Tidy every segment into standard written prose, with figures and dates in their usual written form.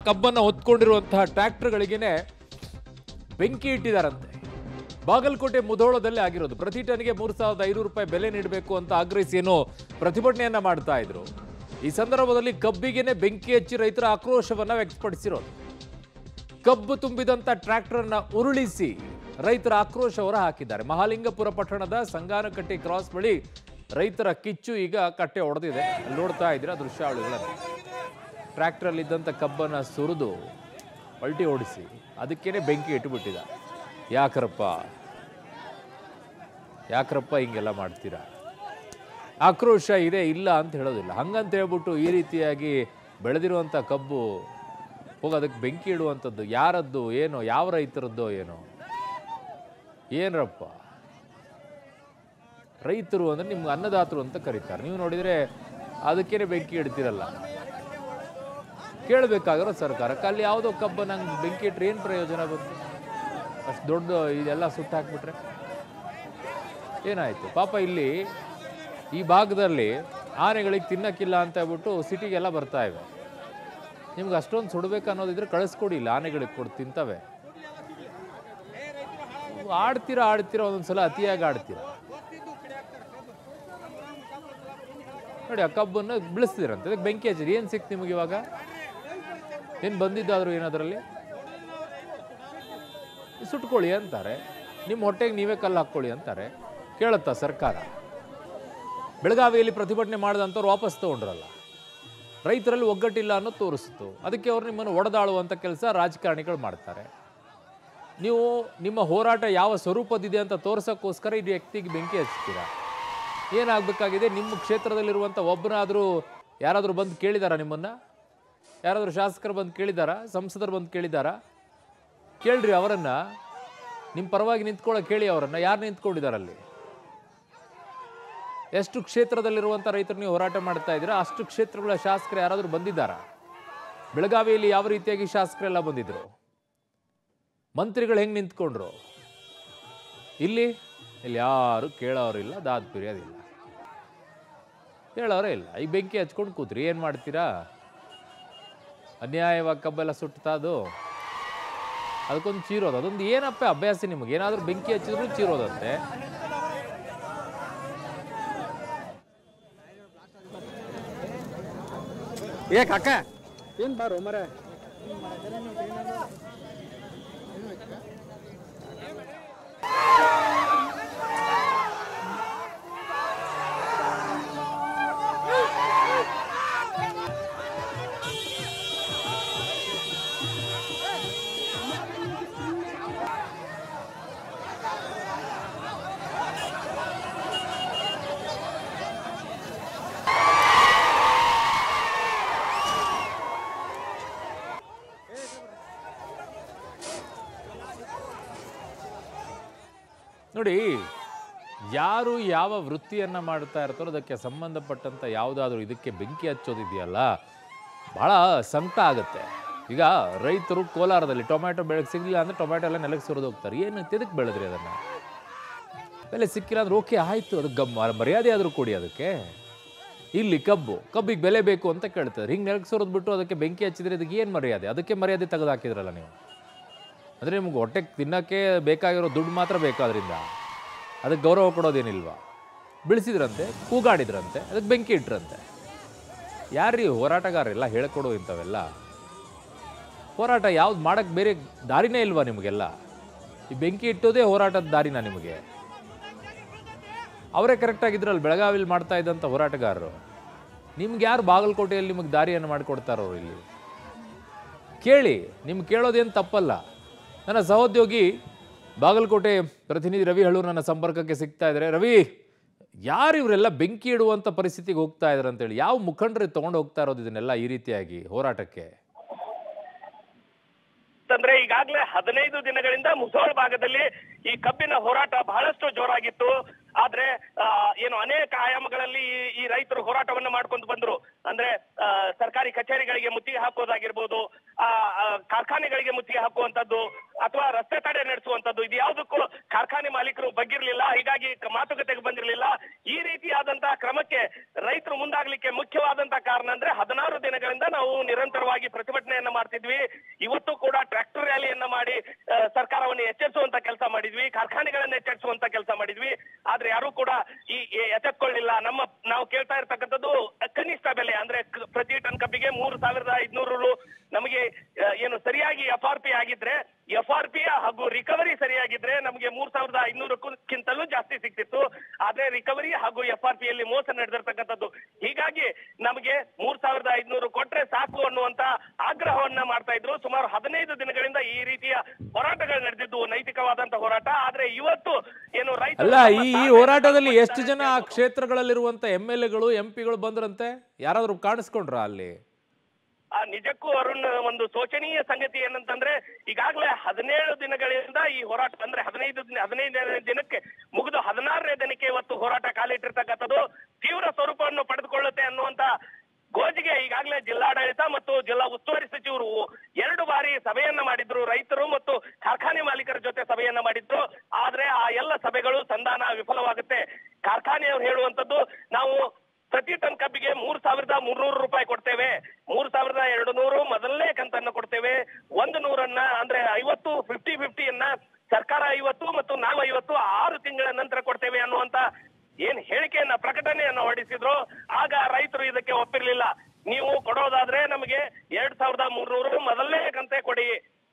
ಕಬ್ಬನ್ನು ಹೊತ್ಕೊಂಡಿರುವಂತಹ ಟ್ರ್ಯಾಕ್ಟರ್ಗಳಿಗೇನೆ ಬೆಂಕಿ ಇಟ್ಟಿದ್ದಾರಂತೆ. ಬಾಗಲಕೋಟೆ ಮುಧೋಳದಲ್ಲಿ ಆಗಿರೋದು. ಪ್ರತಿ ಟನ್ಗೆ 3,500 ರೂಪಾಯಿ ಬೆಲೆ ನೀಡಬೇಕು ಅಂತ ಆಗ್ರಹಿಸಿ ಏನೋ ಪ್ರತಿಭಟನೆಯನ್ನ ಮಾಡ್ತಾ ಇದ್ರು. ಈ ಸಂದರ್ಭದಲ್ಲಿ ಕಬ್ಬಿಗೆನೆ ಬೆಂಕಿ ಹಚ್ಚಿ ರೈತರ ಆಕ್ರೋಶವನ್ನ ವ್ಯಕ್ತಪಡಿಸಿರೋದು. ಕಬ್ಬು ತುಂಬಿದಂತ ಟ್ರ್ಯಾಕ್ಟರ್ ಅನ್ನ ಉರುಳಿಸಿ ರೈತರ ಆಕ್ರೋಶ ಹೊರ ಹಾಕಿದ್ದಾರೆ. ಮಹಾಲಿಂಗಪುರ ಪಟ್ಟಣದ ಸಂಗಾನಕಟ್ಟೆ ಕ್ರಾಸ್ ಬಳಿ ರೈತರ ಕಿಚ್ಚು ಈಗ ಕಟ್ಟೆ ಹೊಡೆದಿದೆ. ಅಲ್ಲಿ ನೋಡ್ತಾ ಇದ್ದೀರಾ ದೃಶ್ಯಾವಳಿಗಳನ್ನು. ಟ್ರ್ಯಾಕ್ಟರ್ ಅಲ್ಲಿ ಇದ್ದಂತ ಕಬ್ಬನ್ನ ಸುರಿದು ಪಲ್ಟಿ ಓಡಿಸಿ ಅದಕ್ಕೇನೆ ಬೆಂಕಿ ಇಟ್ಟುಬಿಟ್ಟಿದ. ಯಾಕ್ರಪ್ಪ ಹಿಂಗೆಲ್ಲ ಮಾಡ್ತೀರಾ? ಆಕ್ರೋಶ ಇದೆ, ಇಲ್ಲ ಅಂತ ಹೇಳೋದಿಲ್ಲ. ಹಂಗಂತ ಹೇಳ್ಬಿಟ್ಟು ಈ ರೀತಿಯಾಗಿ ಬೆಳೆದಿರುವಂಥ ಕಬ್ಬು ಹೋಗಿ ಅದಕ್ಕೆ ಬೆಂಕಿ ಇಡುವಂಥದ್ದು ಯಾರದ್ದು ಏನೋ, ಯಾವ ರೈತರದ್ದೋ ಏನೋ. ಏನರಪ್ಪ, ರೈತರು ಅಂದರೆ ನಿಮ್ಗೆ ಅನ್ನದಾತರು ಅಂತ ಕರೀತಾರೆ. ನೀವು ನೋಡಿದರೆ ಅದಕ್ಕೇನೆ ಬೆಂಕಿ ಇಡ್ತಿರಲ್ಲ. ಕೇಳಬೇಕಾಗಿರೋ ಸರ್ಕಾರಕ್ಕೆ. ಅಲ್ಲಿ ಯಾವುದೋ ಕಬ್ಬ ನಂಗೆ ಬೆಂಕಿ ಇಟ್ಟರೆ ಏನು ಪ್ರಯೋಜನ ಬಂತು? ಅಷ್ಟು ದೊಡ್ಡ ಇದೆಲ್ಲ ಸುಟ್ಟು ಹಾಕ್ಬಿಟ್ರೆ ಏನಾಯಿತು? ಪಾಪ ಇಲ್ಲಿ ಈ ಭಾಗದಲ್ಲಿ ಆನೆಗಳಿಗೆ ತಿನ್ನಕ್ಕಿಲ್ಲ ಅಂತ ಹೇಳ್ಬಿಟ್ಟು ಸಿಟಿಗೆಲ್ಲ ಬರ್ತಾ ಇವೆ. ನಿಮ್ಗೆ ಅಷ್ಟೊಂದು ಸುಡಬೇಕು ಅನ್ನೋದಿದ್ರೆ ಕಳಿಸ್ಕೊಡಿ, ಇಲ್ಲ ಆನೆಗಳಿಗೆ ಕೊಡು, ತಿಂತವೆ. ಆಡ್ತೀರಾ ಒಂದೊಂದ್ಸಲ ಅತಿಯಾಗಿ ಆಡ್ತೀರಾ. ನೋಡಿ, ಆ ಕಬ್ಬನ್ನು ಬಿಳಿಸ್ತೀರಂತೆ, ಅದಕ್ಕೆ ಬೆಂಕಿ ಹಚ್ಚಿರಿ. ಏನು ಸಿಕ್ತು ನಿಮಗೆ ಇವಾಗ? ಏನು ಬಂದಿದ್ದಾದ್ರು ಏನದರಲ್ಲಿ? ಸುಟ್ಕೊಳ್ಳಿ ಅಂತಾರೆ. ನಿಮ್ಮ ಹೊಟ್ಟೆಗೆ ನೀವೇ ಕಲ್ಲು ಹಾಕ್ಕೊಳ್ಳಿ ಅಂತಾರೆ. ಕೇಳುತ್ತಾ ಸರ್ಕಾರ? ಬೆಳಗಾವಿಯಲ್ಲಿ ಪ್ರತಿಭಟನೆ ಮಾಡಿದಂಥವ್ರು ವಾಪಸ್ ತಗೊಂಡ್ರಲ್ಲ. ರೈತರಲ್ಲಿ ಒಗ್ಗಟ್ಟಿಲ್ಲ ಅನ್ನೋದು ತೋರಿಸ್ತು. ಅದಕ್ಕೆ ಅವ್ರು ನಿಮ್ಮನ್ನು ಒಡೆದಾಳುವಂಥ ಕೆಲಸ ರಾಜಕಾರಣಿಗಳು ಮಾಡ್ತಾರೆ. ನೀವು ನಿಮ್ಮ ಹೋರಾಟ ಯಾವ ಸ್ವರೂಪದಿದೆ ಅಂತ ತೋರ್ಸೋಕ್ಕೋಸ್ಕರ ಈ ವ್ಯಕ್ತಿಗೆ ಬೆಂಕಿ ಹಚ್ತೀರಾ. ಏನಾಗಬೇಕಾಗಿದೆ? ನಿಮ್ಮ ಕ್ಷೇತ್ರದಲ್ಲಿರುವಂಥ ಒಬ್ಬನಾದರೂ ಯಾರಾದರೂ ಬಂದು ಕೇಳಿದಾರಾ ನಿಮ್ಮನ್ನು? ಯಾರಾದರೂ ಶಾಸಕರು ಬಂದು ಕೇಳಿದಾರಾ? ಸಂಸದರು ಬಂದು ಕೇಳಿದಾರಾ? ಕೇಳ್ರಿ ಅವರನ್ನು. ನಿಮ್ಮ ಪರವಾಗಿ ನಿಂತ್ಕೊಳ್ಳೋಕೆ ಕೇಳಿ ಅವರನ್ನು. ಯಾರು ನಿಂತ್ಕೊಂಡಿದ್ದಾರಲ್ಲಿ? ಎಷ್ಟು ಕ್ಷೇತ್ರದಲ್ಲಿರುವಂಥ ರೈತರು ನೀವು ಹೋರಾಟ ಮಾಡ್ತಾ ಇದ್ದೀರಾ? ಅಷ್ಟು ಕ್ಷೇತ್ರಗಳ ಶಾಸಕರು ಯಾರಾದರೂ ಬಂದಿದ್ದಾರಾ? ಬೆಳಗಾವಿಯಲ್ಲಿ ಯಾವ ರೀತಿಯಾಗಿ ಶಾಸಕರೆಲ್ಲ ಬಂದಿದ್ರು? ಮಂತ್ರಿಗಳು ಹೆಂಗೆ ನಿಂತ್ಕೊಂಡ್ರು? ಇಲ್ಲಿ ಯಾರು ಕೇಳೋರಿಲ್ಲ, ದಾದ್ ಪಿರಿಯೋದಿಲ್ಲ, ಹೇಳೋರೇ ಇಲ್ಲ. ಈ ಬೆಂಕಿ ಹಚ್ಕೊಂಡು ಕೂತ್ರಿ, ಏನು ಮಾಡ್ತೀರಾ? ಅನ್ಯಾಯವಾಗಿ ಕಬ್ಬೆಲ್ಲ ಸುಟ್ತಾ ಅದು ಅದಕ್ಕೊಂದು ಚೀರೋದು. ಅದೊಂದು ಏನಪ್ಪ ಅಭ್ಯಾಸ ನಿಮಗೆ? ಏನಾದರೂ ಬೆಂಕಿ ಹಚ್ಚಿದ್ರು ಚೀರೋದಂತೆ. ಏ ಕಾಕ ಏನು ಬಾರೋ ಮರ. ನೋಡಿ, ಯಾರು ಯಾವ ವೃತ್ತಿಯನ್ನು ಮಾಡ್ತಾ ಇರ್ತಾರೋ ಅದಕ್ಕೆ ಸಂಬಂಧಪಟ್ಟಂಥ ಯಾವುದಾದ್ರೂ ಇದಕ್ಕೆ ಬೆಂಕಿ ಹಚ್ಚೋದಿದೆಯಲ್ಲ, ಭಾಳ ಸಂಕಟ ಆಗುತ್ತೆ. ಈಗ ರೈತರು ಕೋಲಾರದಲ್ಲಿ ಟೊಮ್ಯಾಟೊ ಬೆಳೆಗೆ ಸಿಗಲಿಲ್ಲ ಅಂದರೆ ಟೊಮ್ಯಾಟೊ ಎಲ್ಲ ನೆಲಕ್ಕೆ ಸುರಿದು ಹೋಗ್ತಾರೆ. ಏನು ಎದಕ್ಕೆ ಬೆಳೆದ್ರಿ? ಅದನ್ನು ಬೆಲೆ ಸಿಕ್ಕಿಲ್ಲ ಅಂದ್ರೆ ಓಕೆ ಆಯಿತು, ಅದಕ್ಕೆ ಮರ್ಯಾದೆ ಆದರೂ ಕೊಡಿ ಅದಕ್ಕೆ. ಇಲ್ಲಿ ಕಬ್ಬಿಗೆ ಬೆಲೆ ಬೇಕು ಅಂತ ಕೇಳ್ತಾರೆ. ಹಿಂಗೆ ನೆಲಕ್ಕೆ ಸುರಿದ್ಬಿಟ್ಟು ಅದಕ್ಕೆ ಬೆಂಕಿ ಹಚ್ಚಿದ್ರೆ ಅದಕ್ಕೆ ಏನು ಮರ್ಯಾದೆ? ಅದಕ್ಕೆ ಮರ್ಯಾದೆ ತೆಗೆದು ಹಾಕಿದ್ರಲ್ಲ ನೀವು. ಅಂದರೆ ನಿಮ್ಗೆ ಹೊಟ್ಟೆಗೆ ತಿನ್ನೋಕ್ಕೆ ಬೇಕಾಗಿರೋ ದುಡ್ಡು ಮಾತ್ರ ಬೇಕಾದ್ರಿಂದ ಅದಕ್ಕೆ ಗೌರವ ಕೊಡೋದೇನಿಲ್ವಾ? ಬಿಳಿಸಿದ್ರಂತೆ, ಕೂಗಾಡಿದ್ರಂತೆ, ಅದಕ್ಕೆ ಬೆಂಕಿ ಇಟ್ರಂತೆ. ಯಾರ್ರೀ ಹೋರಾಟಗಾರರೆಲ್ಲ ಹೇಳ್ಕೊಡೋ ಇಂಥವೆಲ್ಲ? ಹೋರಾಟ ಯಾವ್ದು ಮಾಡೋಕ್ಕೆ ಬೇರೆ ದಾರಿನೇ ಇಲ್ವಾ ನಿಮಗೆಲ್ಲ? ಈ ಬೆಂಕಿ ಇಟ್ಟೋದೇ ಹೋರಾಟದ ದಾರಿನ ನಿಮಗೆ? ಅವರೇ ಕರೆಕ್ಟಾಗಿದ್ರಲ್ಲಿ ಬೆಳಗಾವಿಲಿ ಮಾಡ್ತಾ ಇದ್ದಂಥ ಹೋರಾಟಗಾರರು. ನಿಮ್ಗೆ ಯಾರು ಬಾಗಲಕೋಟೆಯಲ್ಲಿ ನಿಮಗೆ ದಾರಿಯನ್ನು ಮಾಡಿಕೊಡ್ತಾರೋ? ಇಲ್ಲಿ ಕೇಳಿ, ನಿಮ್ಗೆ ಕೇಳೋದೇನು ತಪ್ಪಲ್ಲ. ನನ್ನ ಸಹೋದ್ಯೋಗಿ ಬಾಗಲಕೋಟೆ ಪ್ರತಿನಿಧಿ ರವಿ ಹಳ್ಳೂರು ನನ್ನ ಸಂಪರ್ಕಕ್ಕೆ ಸಿಗ್ತಾ ಇದ್ದಾರೆ. ರವಿ, ಯಾರು ಇವರೆಲ್ಲ ಬೆಂಕಿ ಇಡುವಂಥ ಪರಿಸ್ಥಿತಿಗೆ ಹೋಗ್ತಾ ಇದ್ದಾರೆ ಅಂತೇಳಿ? ಯಾವ ಮುಖಂಡರು ತೊಗೊಂಡು ಹೋಗ್ತಾ ಇರೋದು ಇದನ್ನೆಲ್ಲ ಈ ರೀತಿಯಾಗಿ ಹೋರಾಟಕ್ಕೆ? ಅಂದ್ರೆ ಈಗಾಗಲೇ 15 ದಿನಗಳಿಂದ ಮುಧೋಳ ಭಾಗದಲ್ಲಿ ಈ ಕಬ್ಬಿನ ಹೋರಾಟ ಬಹಳಷ್ಟು ಜೋರಾಗಿತ್ತು. ಆದ್ರೆ ಏನು ಅನೇಕ ಆಯಾಮಗಳಲ್ಲಿ ಈ ರೈತರು ಹೋರಾಟವನ್ನ ಮಾಡ್ಕೊಂಡು ಬಂದ್ರು. ಅಂದ್ರೆ ಸರ್ಕಾರಿ ಕಚೇರಿಗಳಿಗೆ ಮುತ್ತಿಗೆ ಹಾಕೋದಾಗಿರ್ಬೋದು, ಕಾರ್ಖಾನೆಗಳಿಗೆ ಮುತ್ತಿಗೆ ಹಾಕುವಂತದ್ದು, ಅಥವಾ ರಸ್ತೆ ತಡೆ ನಡೆಸುವಂತದ್ದು, ಇದು ಯಾವುದಕ್ಕೂ ಕಾರ್ಖಾನೆ ಮಾಲೀಕರು ಬಗ್ಗಿರ್ಲಿಲ್ಲ. ಹೀಗಾಗಿ ಮಾತುಕತೆಗೆ ಬಂದಿರಲಿಲ್ಲ. ಈ ರೀತಿಯಾದಂತಹ ಕ್ರಮಕ್ಕೆ ರೈತರು ಮುಂದಾಗ್ಲಿಕ್ಕೆ ಮುಖ್ಯವಾದಂತಹ ಕಾರಣ ಅಂದ್ರೆ 16 ದಿನಗಳಿಂದ ನಾವು ನಿರಂತರವಾಗಿ ಪ್ರತಿಭಟನೆಯನ್ನ ಮಾಡ್ತಿದ್ವಿ. ಮಾಡಿದ್ವಿ. ಇವತ್ತು ಕೂಡ ಟ್ರ್ಯಾಕ್ಟರ್ ರ್ಯಾಲಿಯನ್ನ ಮಾಡಿ ಸರ್ಕಾರವನ್ನು ಎಚ್ಚರಿಸುವಂತ ಕೆಲಸ ಮಾಡಿದ್ವಿ, ಕಾರ್ಖಾನೆಗಳನ್ನ ಎಚ್ಚರಿಸುವಂತ ಕೆಲಸ ಮಾಡಿದ್ವಿ. ಆದ್ರೆ ಯಾರು ಕೂಡ ಈ ಎಚ್ಚೆತ್ಕೊಳ್ಳಿಲ್ಲ. ನಾವು ಕೇಳ್ತಾ ಇರ್ತಕ್ಕಂಥದ್ದು ಕನಿಷ್ಠ ಬೆಲೆ ಅಂದ್ರೆ ಪ್ರತಿ ಟನ್ ಕಬ್ಬಿಗೆ 3,500 ನಮಗೆ ಏನು ಸರಿಯಾಗಿ FRP ಆಗಿದ್ರೆ, FRP ಹಾಗೂ ರಿಕವರಿ ಸರಿಯಾಗಿದ್ರೆ ನಮಗೆ 3,500ಕ್ಕಿಂತಲೂ ಜಾಸ್ತಿ ಸಿಗ್ತಿತ್ತು. ಆದ್ರೆ ರಿಕವರಿ ಹಾಗೂ FRP ಯಲ್ಲಿ ಮೋಸ ನಡೆದಿರ್ತಕ್ಕಂಥದ್ದು. ಹೀಗಾಗಿ ನಮಗೆ 3,500 ಕೊಟ್ರೆ ಸಾಕು ಅನ್ನುವಂತ ಆಗ್ರಹವನ್ನ ಮಾಡ್ತಾ ಇದ್ರು. ಸುಮಾರು 15 ದಿನಗಳಿಂದ ಈ ರೀತಿಯ ಹೋರಾಟಗಳು ನಡೆದಿದ್ದು, ನೈತಿಕವಾದಂತ ಹೋರಾಟ. ಆದ್ರೆ ಇವತ್ತು ಏನು ಅಲ್ಲ, ಈ ಹೋರಾಟದಲ್ಲಿ ಎಷ್ಟು ಜನ ಆ ಕ್ಷೇತ್ರಗಳಲ್ಲಿರುವಂತ MLAಗಳು MP ಗಳು ಬಂದ್ರಂತೆ? ಯಾರಾದ್ರೂ ಕಾಣಿಸ್ಕೊಂಡ್ರ ಅಲ್ಲಿ? ನಿಜಕ್ಕೂ ಅರುಣ್, ಒಂದು ಶೋಚನೀಯ ಸಂಗತಿ ಏನಂತಂದ್ರೆ ಈಗಾಗಲೇ 17 ದಿನಗಳಿಂದ ಈ ಹೋರಾಟ ಅಂದ್ರೆ 15ನೇ ದಿನಕ್ಕೆ ಮುಗಿದು 16ನೇ ದಿನಕ್ಕೆ ಇವತ್ತು ಹೋರಾಟ ಕಾಲಿಟ್ಟಿರ್ತಕ್ಕಂಥದ್ದು ತೀವ್ರ ಸ್ವರೂಪವನ್ನು ಪಡೆದುಕೊಳ್ಳುತ್ತೆ ಅನ್ನುವಂತ ಗೋಜಿಗೆ ಈಗಾಗಲೇ ಜಿಲ್ಲಾಡಳಿತ ಮತ್ತು ಜಿಲ್ಲಾ ಉಸ್ತುವಾರಿ ಸಚಿವರು 2 ಬಾರಿ ಸಭೆಯನ್ನ ಮಾಡಿದ್ರು. ರೈತರು ಮತ್ತು ಕಾರ್ಖಾನೆ ಮಾಲೀಕರ ಜೊತೆ ಸಭೆಯನ್ನ ಮಾಡಿದ್ರು. ಆದ್ರೆ ಆ ಎಲ್ಲ ಸಭೆಗಳು ಸಂಧಾನ ವಿಫಲವಾಗುತ್ತೆ. ಕಾರ್ಖಾನೆಯವರು ಹೇಳುವಂತದ್ದು, ನಾವು ಪ್ರತಿ ಟನ್ ಕಬ್ಬಿಗೆ 3,300 ರೂಪಾಯಿ ಕೊಡ್ತೇವೆ, 3,200 ಮೊದಲನೇ ಕಂತನ್ನು ಕೊಡ್ತೇವೆ, 100 ಅಂದ್ರೆ 50-50 ಸರ್ಕಾರ 50 ಮತ್ತು ನಾವು 50 6 ತಿಂಗಳ ನಂತರ ಕೊಡ್ತೇವೆ ಅನ್ನುವಂತ ಏನ್ ಹೇಳಿಕೆಯನ್ನ ಪ್ರಕಟಣೆಯನ್ನ ಹೊರಡಿಸಿದ್ರು. ಆಗ ರೈತರು ಇದಕ್ಕೆ ಒಪ್ಪಿರ್ಲಿಲ್ಲ. ನೀವು ಕೊಡೋದಾದ್ರೆ ನಮಗೆ 2,300 ಮೊದಲನೇ ಕಂತೆ ಕೊಡಿ,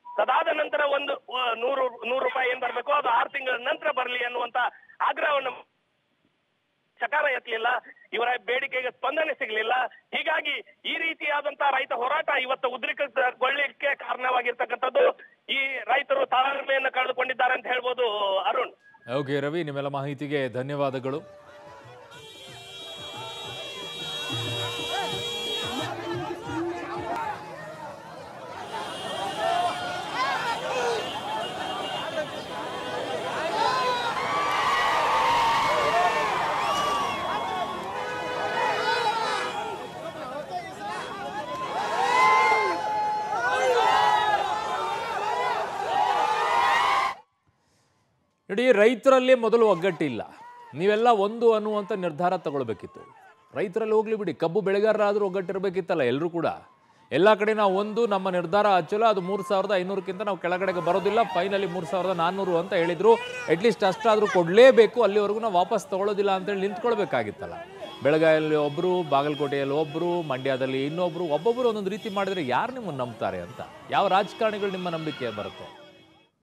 ಸದಾದ ನಂತರ 100 ರೂಪಾಯಿ ಏನ್ ಬರ್ಬೇಕು ಅದು 6 ತಿಂಗಳ ನಂತರ ಬರ್ಲಿ ಅನ್ನುವಂತ ಆಗ್ರಹವನ್ನು ಚಕಾರ ಎತ್ತಲಿಲ್ಲ. ಇವರ ಬೇಡಿಕೆಗೆ ಸ್ಪಂದನೆ ಸಿಗಲಿಲ್ಲ. ಹೀಗಾಗಿ ಈ ರೀತಿಯಾದಂತಹ ರೈತ ಹೋರಾಟ ಇವತ್ತು ಉದ್ರಿಕ್ತಗೊಳ್ಳಿಕ್ಕೆ ಕಾರಣವಾಗಿರ್ತಕ್ಕಂಥದ್ದು. ಈ ರೈತರು ತಾಳ್ಮೆಯನ್ನು ಕಳೆದುಕೊಂಡಿದ್ದಾರೆ ಅಂತ ಹೇಳ್ಬೋದು ಅರುಣ್. ಓಕೆ ರವಿ, ನಿಮ್ಮೆಲ್ಲ ಮಾಹಿತಿಗೆ ಧನ್ಯವಾದಗಳು. ನೋಡಿ, ರೈತರಲ್ಲಿ ಮೊದಲು ಒಗ್ಗಟ್ಟಿಲ್ಲ. ನೀವೆಲ್ಲ ಒಂದು ಅನ್ನುವಂಥ ನಿರ್ಧಾರ ತಗೊಳ್ಬೇಕಿತ್ತು. ರೈತರಲ್ಲಿ ಹೋಗ್ಲಿ ಬಿಡಿ, ಕಬ್ಬು ಬೆಳೆಗಾರರಾದರೂ ಒಗ್ಗಟ್ಟಿರಬೇಕಿತ್ತಲ್ಲ ಎಲ್ಲರೂ ಕೂಡ. ಎಲ್ಲ ಕಡೆ ನಾವು ಒಂದು ನಮ್ಮ ನಿರ್ಧಾರ ಹಚ್ಚಲ್ಲ, ಅದು 3,500ಕ್ಕಿಂತ ನಾವು ಕೆಳಗಡೆಗೆ ಬರೋದಿಲ್ಲ, ಫೈನಲಿ 3,400 ಅಂತ ಹೇಳಿದ್ರು. ಅಟ್ಲೀಸ್ಟ್ ಅಷ್ಟಾದರೂ ಕೊಡಲೇಬೇಕು, ಅಲ್ಲಿವರೆಗೂ ನಾವು ವಾಪಸ್ ತಗೊಳ್ಳೋದಿಲ್ಲ ಅಂತೇಳಿ ನಿಂತ್ಕೊಳ್ಬೇಕಾಗಿತ್ತಲ್ಲ. ಬೆಳಗಾವಿಯಲ್ಲಿ ಒಬ್ಬರು, ಬಾಗಲಕೋಟೆಯಲ್ಲಿ ಒಬ್ಬರು, ಮಂಡ್ಯದಲ್ಲಿ ಇನ್ನೊಬ್ಬರು, ಒಬ್ಬೊಬ್ಬರು ಒಂದೊಂದು ರೀತಿ ಮಾಡಿದರೆ ಯಾರು ನಿಮ್ಮನ್ನು ನಂಬ್ತಾರೆ ಅಂತ? ಯಾವ ರಾಜಕಾರಣಿಗಳು ನಿಮ್ಮ ನಂಬಿಕೆ ಬರುತ್ತೆ?